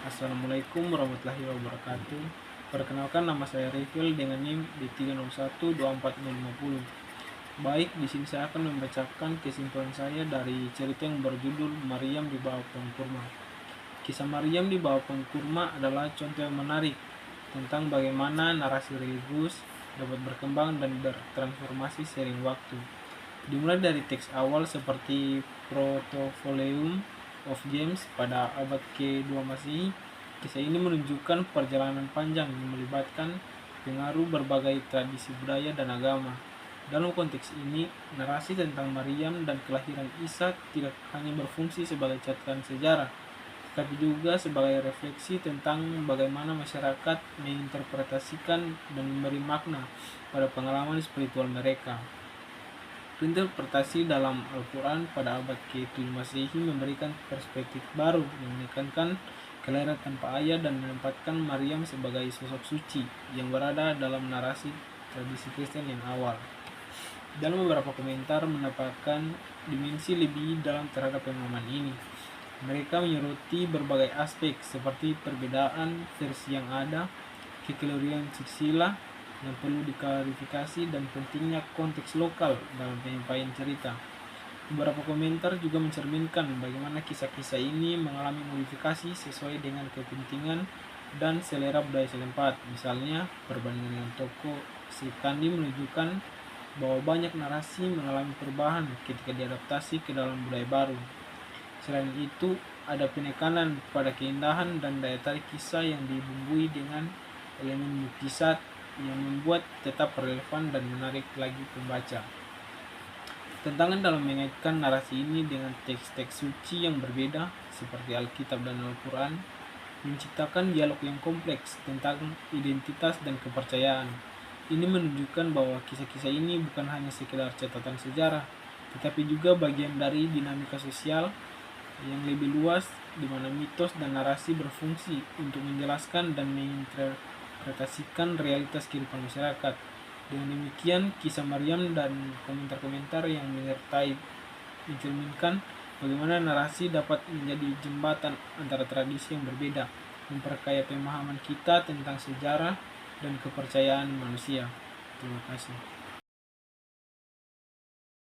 Assalamualaikum warahmatullahi wabarakatuh. Perkenalkan, nama saya Rifil dengan NIM di 3012450. Baik, di sini saya akan membacakan kesimpulan saya dari cerita yang berjudul Maryam di bawah pohon kurma. Kisah Maryam di bawah pohon kurma adalah contoh yang menarik tentang bagaimana narasi religius dapat berkembang dan bertransformasi seiring waktu. Dimulai dari teks awal seperti Protopholeum of James pada abad ke-2 Masehi, kisah ini menunjukkan perjalanan panjang yang melibatkan pengaruh berbagai tradisi budaya dan agama. Dalam konteks ini, narasi tentang Maryam dan kelahiran Isa tidak hanya berfungsi sebagai catatan sejarah, tapi juga sebagai refleksi tentang bagaimana masyarakat menginterpretasikan dan memberi makna pada pengalaman spiritual mereka. Interpretasi dalam Al-Quran pada abad ke-7 Masehi memberikan perspektif baru yang menekankan kelahiran tanpa ayah dan menempatkan Maryam sebagai sosok suci yang berada dalam narasi tradisi Kristen yang awal. Dalam beberapa komentar mendapatkan dimensi lebih dalam terhadap pemahaman ini. Mereka menyoroti berbagai aspek seperti perbedaan versi yang ada, kekeliruan silsilah yang perlu diklarifikasi, dan pentingnya konteks lokal dalam penyampaian cerita. Beberapa komentar juga mencerminkan bagaimana kisah-kisah ini mengalami modifikasi sesuai dengan kepentingan dan selera budaya setempat. Misalnya, perbandingan dengan toko Sikandi menunjukkan bahwa banyak narasi mengalami perubahan ketika diadaptasi ke dalam budaya baru. Selain itu, ada penekanan pada keindahan dan daya tarik kisah yang dibumbui dengan elemen mukjizat yang membuat tetap relevan dan menarik lagi pembaca. Tantangan dalam mengaitkan narasi ini dengan teks-teks suci yang berbeda seperti Alkitab dan Al-Quran menciptakan dialog yang kompleks tentang identitas dan kepercayaan. Ini menunjukkan bahwa kisah-kisah ini bukan hanya sekedar catatan sejarah, tetapi juga bagian dari dinamika sosial yang lebih luas di mana mitos dan narasi berfungsi untuk menjelaskan dan menginterpretasikan realitas kehidupan masyarakat. Dengan demikian, kisah Maryam dan komentar-komentar yang menyertai mencerminkan bagaimana narasi dapat menjadi jembatan antara tradisi yang berbeda, memperkaya pemahaman kita tentang sejarah dan kepercayaan manusia. Terima kasih.